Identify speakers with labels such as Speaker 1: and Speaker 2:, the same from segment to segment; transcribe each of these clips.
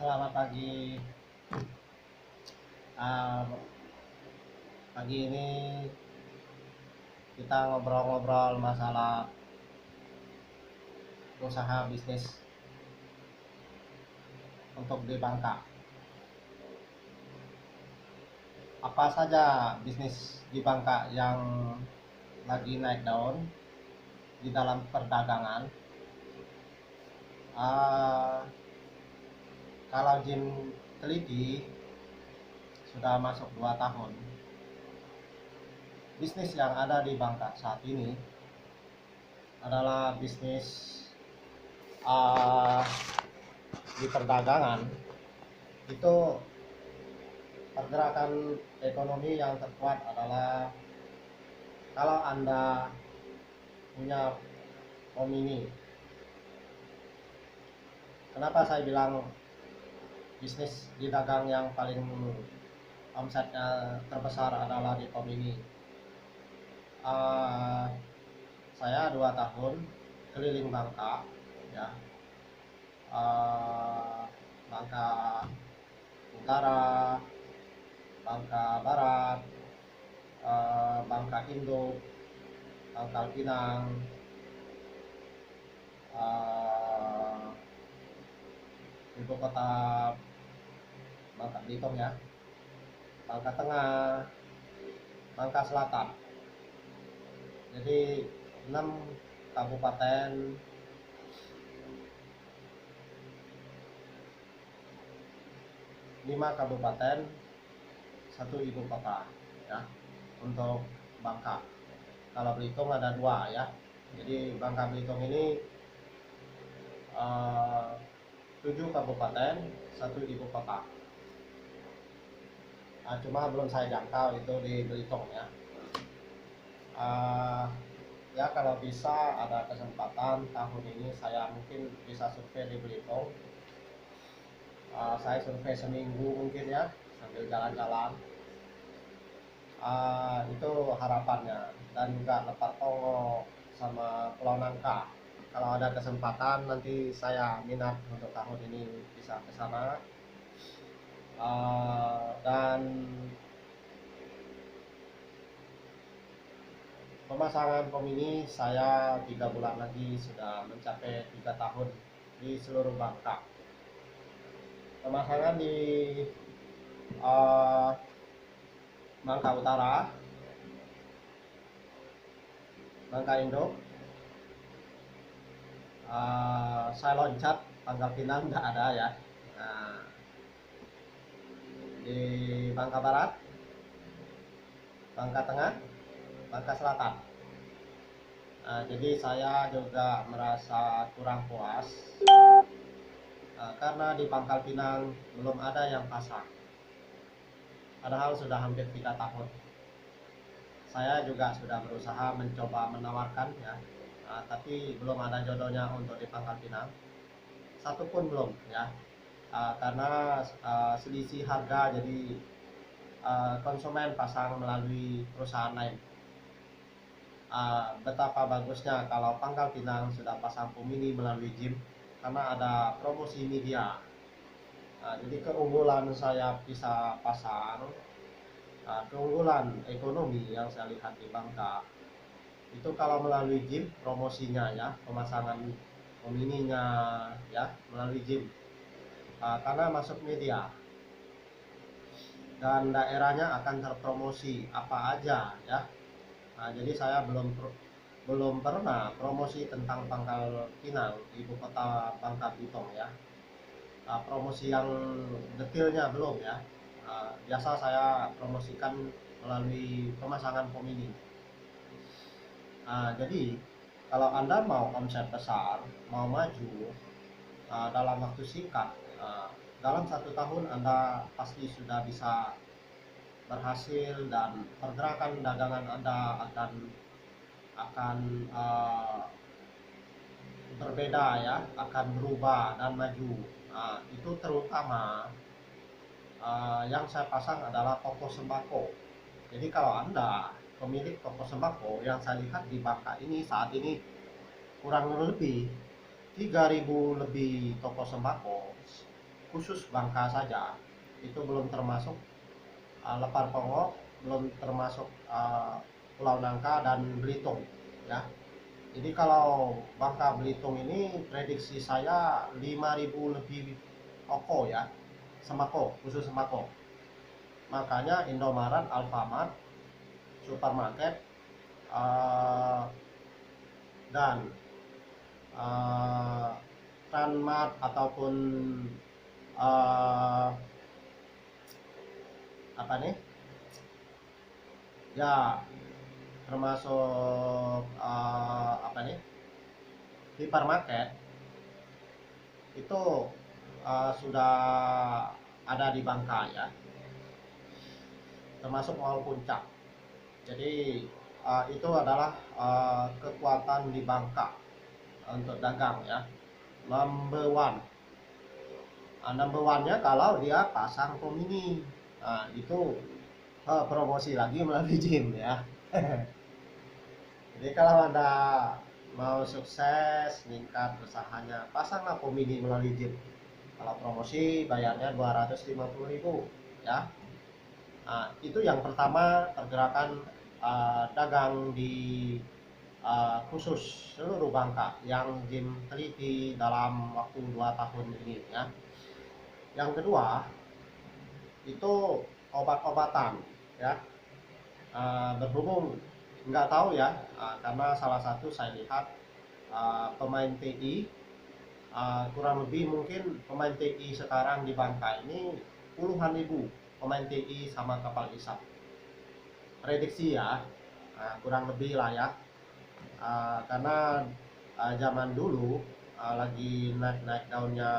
Speaker 1: Selamat pagi. Ah, Pagi ini kita ngobrol-ngobrol masalah usaha bisnis untuk di Bangka. Apa saja bisnis di Bangka yang lagi naik daun di dalam perdagangan? Ah, Kalau Jim teliti sudah masuk 2 tahun, bisnis yang ada di Bangka saat ini adalah bisnis ah, di perdagangan. Itu pergerakan ekonomi yang terkuat adalah kalau Anda punya Omini. Kenapa saya bilang bisnis di dagang yang paling omsetnya terbesar adalah di Omini? Saya 2 tahun keliling Bangka, ya, uh, Bangka Utara, Bangka Barat, Bangka Induk, Bangka Pinang, ibu kota Bangka Belitung, ya, Bangka Tengah, Bangka Selatan. Jadi 6 kabupaten, 5 kabupaten, 1 ibu kota, ya, untuk Bangka. Kalau Belitung ada 2, ya. Jadi Bangka Belitung ini 7 kabupaten, 1 ibu kota. Cuma belum saya jangkau itu di Belitung, ya. Ya, kalau bisa ada kesempatan tahun ini saya mungkin bisa survei di Belitung. Saya survei seminggu mungkin, ya, sambil jalan-jalan. Itu harapannya. Dan juga Lepak Tongo sama Pulau Nangka. Kalau ada kesempatan nanti saya minat untuk tahun ini bisa ke sana. Dan pemasangan Omini saya 3 bulan lagi sudah mencapai 3 tahun di seluruh Bangka. Pemasangan di Bangka Utara, Bangka Induk, saya loncat Pangkal Pinang nggak ada, ya. Nah, di Bangka Barat, Bangka Tengah, Bangka Selatan. Jadi saya juga merasa kurang puas karena di Pangkal Pinang belum ada yang pasang. Padahal sudah hampir 3 tahun. Saya juga sudah berusaha mencoba menawarkan, ya, tapi belum ada jodohnya untuk di Pangkal Pinang. Satu pun belum, ya. Karena selisih harga, jadi konsumen pasang melalui perusahaan lain. Betapa bagusnya kalau Pangkal Pinang sudah pasang Omini melalui Jim, karena ada promosi media. Jadi keunggulan saya bisa pasang, keunggulan ekonomi yang saya lihat di Bangka itu kalau melalui Jim promosinya, ya, pemasangan Omininya, ya, melalui Jim, karena masuk media dan daerahnya akan terpromosi apa aja, ya. Jadi saya belum pernah promosi tentang Pangkal Pinang, ibu kota Bangka Belitung, ya. Promosi yang detailnya belum, ya. Biasa saya promosikan melalui pemasangan Omini. Jadi kalau Anda mau omset besar, mau maju dalam waktu singkat, dalam 1 tahun Anda pasti sudah bisa berhasil dan pergerakan dagangan Anda akan berbeda, ya, akan berubah dan maju. Itu terutama yang saya pasang adalah toko sembako. Jadi kalau Anda pemilik toko sembako, yang saya lihat di Bangka ini saat ini kurang lebih 3.000 lebih toko sembako, khusus Bangka saja, itu belum termasuk Lepar Pongo, belum termasuk Pulau Nangka dan Belitung ya. Jadi kalau Bangka Belitung ini prediksi saya 5.000 lebih toko ya, sembako, khusus sembako. Makanya Indomaret, Alfamart, supermarket, dan Tranmart ataupun apa nih ya, termasuk apa nih, hypermarket itu sudah ada di Bangka ya, termasuk Mall Puncak. Jadi itu adalah kekuatan di Bangka untuk dagang ya. Number one-nya kalau dia pasang Komini, itu promosi lagi melalui gym ya. Jadi kalau Anda mau sukses meningkat usahanya, pasanglah Komini melalui gym. Kalau promosi bayarnya 250.000 ya. Itu yang pertama, pergerakan dagang di khusus seluruh Bangka yang Jim teliti dalam waktu 2 tahun ini ya. Yang kedua itu obat-obatan ya. Berhubung nggak tahu ya, karena salah satu saya lihat pemain TI, kurang lebih mungkin pemain TI sekarang di Bangka ini puluhan ribu pemain TI sama kapal isap. Prediksi ya, kurang lebih lah ya. Karena zaman dulu lagi naik daunnya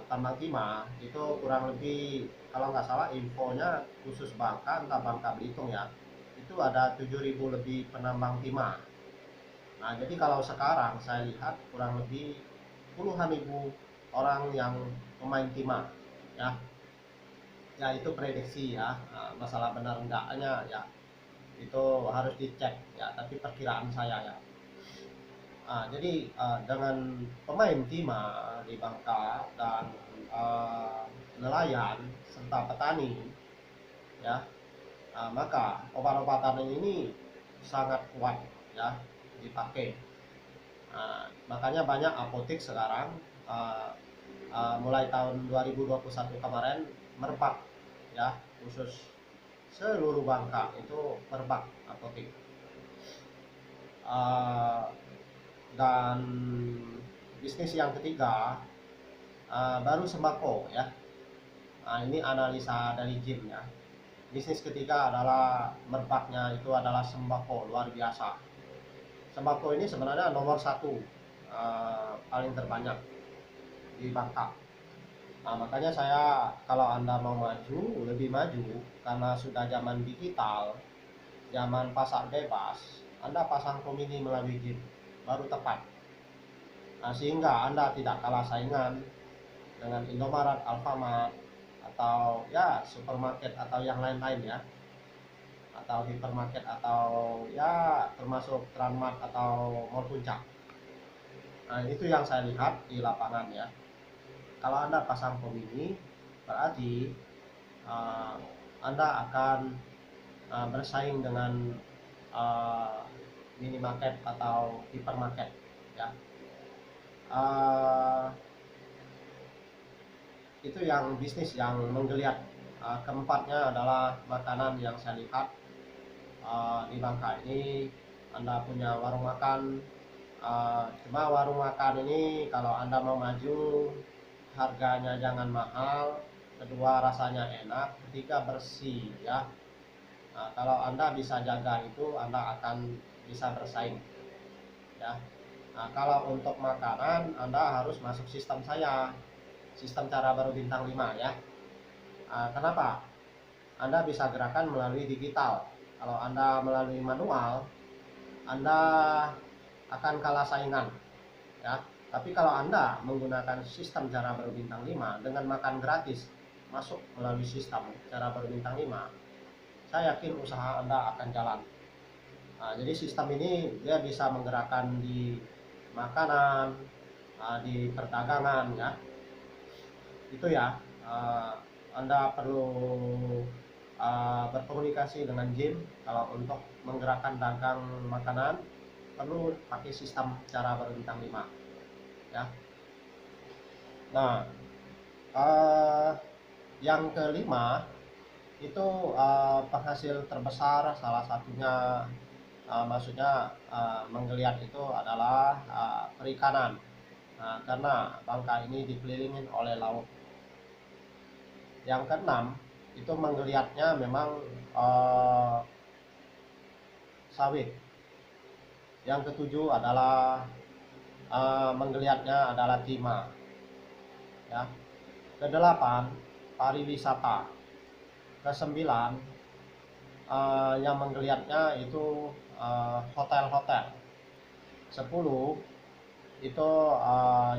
Speaker 1: tambang timah, itu kurang lebih kalau nggak salah infonya khusus Bangka, entah Bangka Belitung ya, itu ada 7.000 lebih penambang timah. Nah jadi kalau sekarang saya lihat kurang lebih puluhan ribu orang yang pemain timah ya. Ya itu prediksi ya, masalah benar enggaknya ya itu harus dicek ya, tapi perkiraan saya ya. Jadi dengan pemain timah di Bangka dan nelayan serta petani ya, maka obat-obatan ini sangat kuat ya dipakai. Makanya banyak apotek sekarang mulai tahun 2021 kemarin merebak ya, khusus seluruh Bangka itu merebak apotek. Dan bisnis yang ketiga baru sembako ya. Ini analisa dari Jim ya. Bisnis ketiga adalah merebaknya itu adalah sembako, luar biasa. Sembako ini sebenarnya nomor satu, paling terbanyak di Bangka. Makanya saya kalau Anda mau maju, lebih maju karena sudah zaman digital, zaman pasar bebas, Anda pasang Komini melalui Jim baru tepat. Sehingga Anda tidak kalah saingan dengan Indomaret, Alfamart, atau ya supermarket atau yang lain-lain ya, atau hypermarket atau ya termasuk Tranmart atau Mall Puncak. Itu yang saya lihat di lapangan ya. Kalau Anda pasang Komini, berarti Anda akan bersaing dengan minimarket atau hypermarket ya. Itu yang bisnis yang menggeliat. Keempatnya adalah makanan yang saya lihat di Bangka ini. Anda punya warung makan, cuma warung makan ini kalau Anda mau maju, harganya jangan mahal, kedua rasanya enak, ketiga bersih ya. Kalau Anda bisa jaga itu, Anda akan bisa bersaing ya. Kalau untuk makanan Anda harus masuk sistem saya, sistem cara baru bintang 5 ya. Kenapa? Anda bisa gerakan melalui digital. Kalau Anda melalui manual, Anda akan kalah saingan ya. Tapi kalau Anda menggunakan sistem cara baru bintang 5 dengan makan gratis, masuk melalui sistem cara baru bintang 5, saya yakin usaha Anda akan jalan. Jadi sistem ini dia bisa menggerakkan di makanan, di perdagangan ya. Itu ya, Anda perlu berkomunikasi dengan Jim. Kalau untuk menggerakkan dagang makanan perlu pakai sistem cara berbintang 5 ya. Nah, yang kelima itu penghasil terbesar salah satunya, maksudnya menggeliat itu adalah perikanan. Karena Bangka ini dikelilingin oleh laut. Yang keenam itu menggeliatnya memang sawit. Yang ketujuh adalah menggeliatnya adalah timah ya. Kedelapan pariwisata. Kesembilan yang menggeliatnya itu hotel-hotel. 10 itu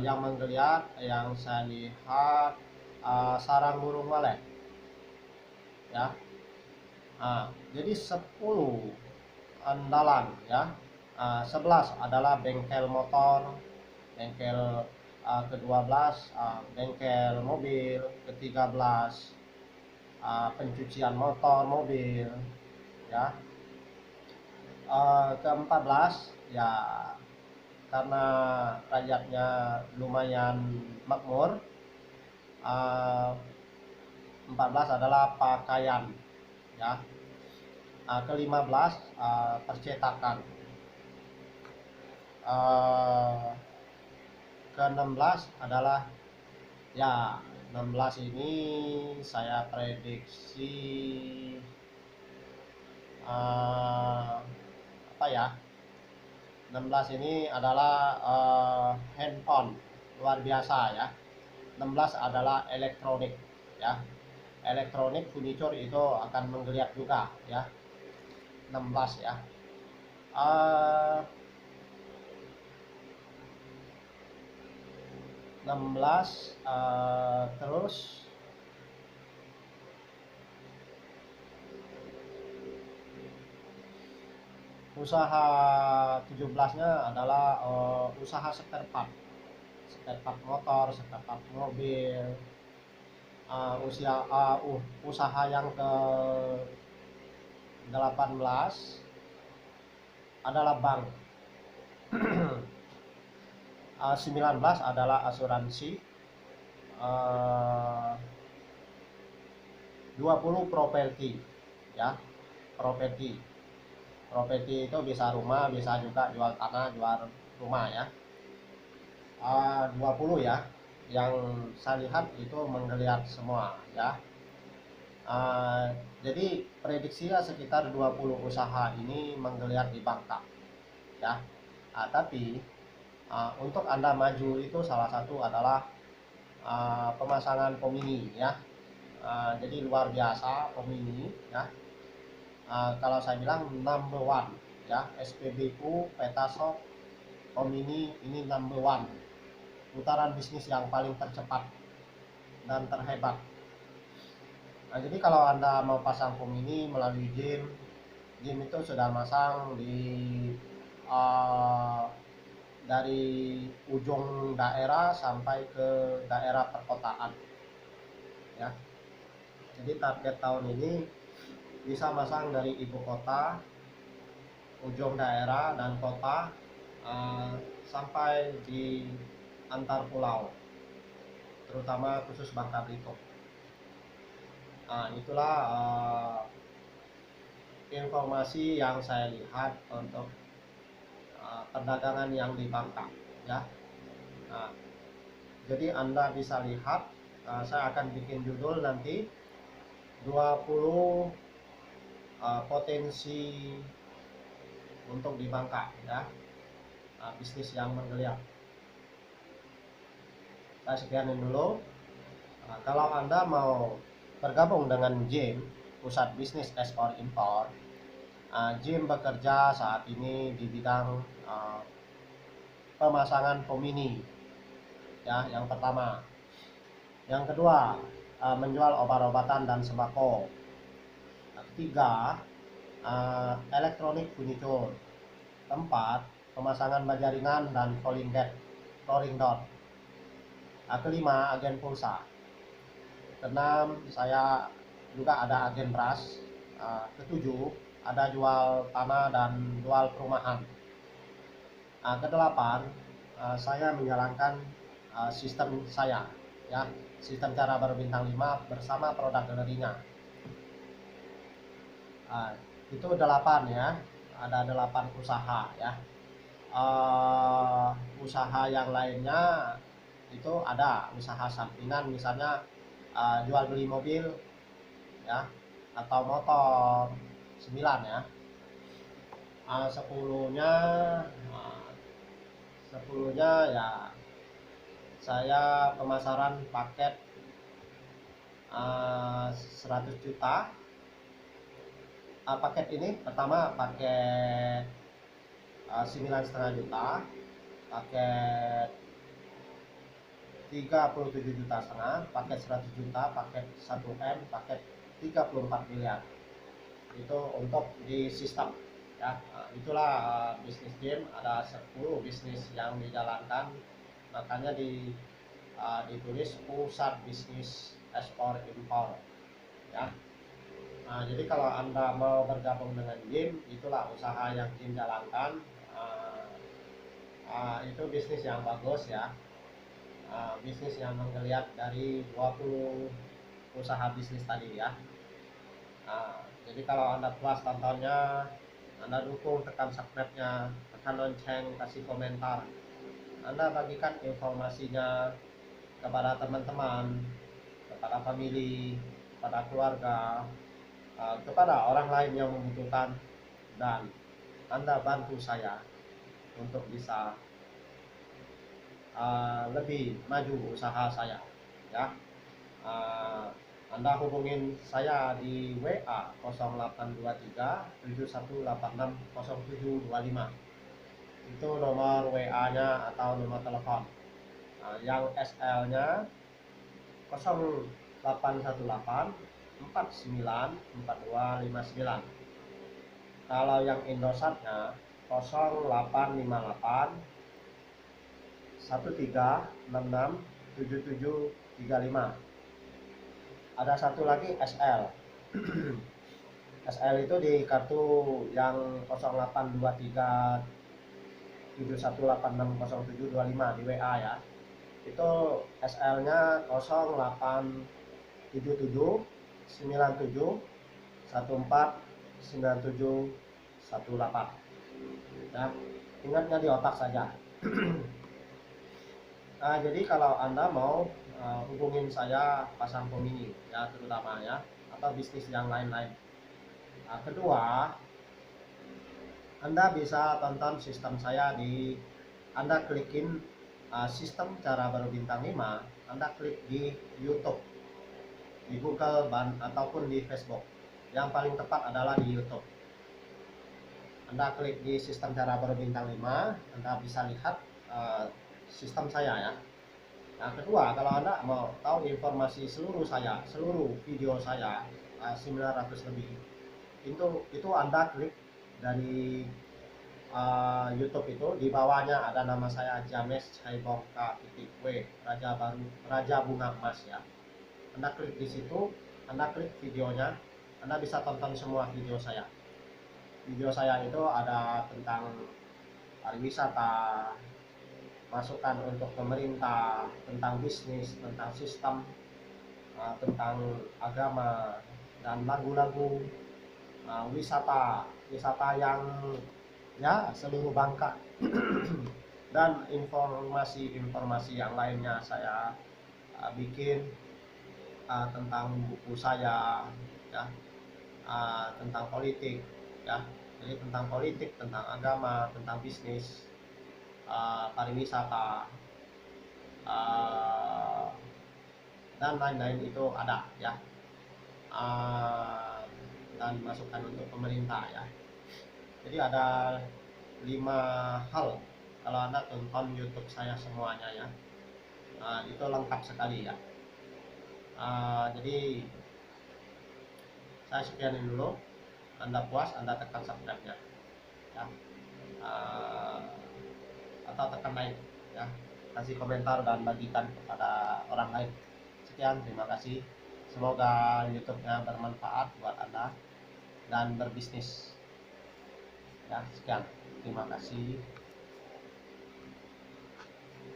Speaker 1: yang menggeliat yang saya lihat sarang burung walet ya. Jadi 10 andalan ya. 11 adalah bengkel motor, bengkel ke-12 bengkel mobil, ke-13 pencucian motor mobil ya. Ke-14 ya, karena rakyatnya lumayan makmur, 14 adalah pakaian ya. Ke-15 percetakan. Ke-16 adalah ya, 16 ini saya prediksi apa ya, 16 ini adalah handphone luar biasa ya. 16 adalah elektronik ya. Elektronik furniture itu akan menggeliat juga ya. 16 ya. 16 terus usaha 17-nya adalah usaha spare part motor, spare part mobil. Usaha yang ke 18 adalah bank. 19 adalah asuransi. 20 properti ya. Properti itu bisa rumah, bisa juga jual tanah, jual rumah ya. 20 ya, yang saya lihat itu menggeliat semua ya. Jadi prediksinya sekitar 20 usaha ini menggeliat di Bangka ya. Tapi untuk Anda maju itu salah satu adalah pemasangan pomini ya. Jadi luar biasa pomini ya. Kalau saya bilang number one ya, SPBU, Petasok, pomini ini number one. Putaran bisnis yang paling tercepat dan terhebat. Jadi kalau Anda mau pasang pomini melalui Jim itu sudah masang di dari ujung daerah sampai ke daerah perkotaan ya. Jadi target tahun ini bisa masang dari ibu kota, ujung daerah dan kota, sampai di antar pulau, terutama khusus Bangka Belitung. Itulah informasi yang saya lihat untuk perdagangan yang di Bangka ya. Jadi Anda bisa lihat, saya akan bikin judul nanti 20 potensi untuk di Bangka ya, bisnis yang menggeliat. Saya sekianin dulu. Kalau Anda mau bergabung dengan Jim, pusat bisnis ekspor impor, Jim bekerja saat ini di bidang pemasangan pomini ya, yang pertama. Yang kedua, menjual obat-obatan dan sembako. Ketiga, elektronik furniture. Keempat, pemasangan baja ringan dan flooring door. Kelima, agen pulsa. Keenam, saya juga ada agen beras. Ketujuh, ada jual tanah dan jual perumahan. Kedelapan, saya menjalankan sistem saya, ya, sistem cara berbintang 5 bersama produk galerinya. Itu 8 ya, ada 8 usaha ya. Usaha yang lainnya itu ada usaha sampingan, misalnya jual beli mobil ya, atau motor 9 ya. 10-nya ya saya pemasaran paket 100 juta. Paket ini pertama paket 9,5 juta, paket 37,5 juta, paket 100 juta, paket 1M, paket 34 miliar. Itu untuk di sistem ya. Itulah bisnis game, ada 10 bisnis yang dijalankan, makanya ditulis pusat bisnis ekspor impor ya. Jadi kalau Anda mau bergabung dengan game, itulah usaha yang game jalankan. Itu bisnis yang bagus ya. Bisnis yang menggeliat dari 20 usaha bisnis tadi ya. Jadi kalau Anda puas tontonnya, Anda dukung, tekan subscribe-nya, tekan lonceng, kasih komentar. Anda bagikan informasinya kepada teman-teman, kepada family, kepada keluarga, kepada orang lain yang membutuhkan, dan Anda bantu saya untuk bisa lebih maju usaha saya ya. Anda hubungin saya di WA 0823 7186 0725. Itu nomor WA-nya atau nomor telepon. Yang SL-nya 0818 49 4259. Kalau yang Indosat-nya 0858 1366 7735. Ada satu lagi SL. SL itu di kartu yang 0823 7186 0725 di WA ya. Itu SL-nya 0877 97 14 97 18 ya. Ingatnya di otak saja. Jadi kalau Anda mau hubungin saya pasang pemini ya, terutama ya, atau bisnis yang lain-lain. Kedua, Anda bisa tonton sistem saya di, Anda klikin sistem cara berbintang 5, Anda klik di YouTube, di Google ataupun di Facebook. Yang paling tepat adalah di YouTube. Anda klik di sistem cara berbintang 5, Anda bisa lihat sistem saya ya. Kedua, kalau Anda mau tahu informasi seluruh video saya 900 lebih, itu Anda klik dari YouTube. Itu di bawahnya ada nama saya, James Caibongka.w, Raja Bunga Emas ya. Anda klik di situ, Anda klik videonya, Anda bisa tonton semua video saya. Video saya itu ada tentang pariwisata, masukan untuk pemerintah, tentang bisnis, tentang sistem, tentang agama, dan lagu-lagu, wisata yang ya seluruh Bangka. Dan informasi yang lainnya saya bikin tentang buku saya ya, tentang politik ya. Jadi tentang politik, tentang agama, tentang bisnis, pariwisata, dan lain-lain itu ada ya. Dan masukan untuk pemerintah ya. Jadi ada 5 hal kalau Anda tonton YouTube saya semuanya ya. Itu lengkap sekali ya. Jadi saya sekianin dulu. Anda puas, Anda tekan subscribe-nya ya. Atau tekan like ya, kasih komentar dan bagikan kepada orang lain. Sekian, terima kasih. Semoga YouTube-nya bermanfaat buat Anda dan berbisnis. Ya, sekian. Terima kasih.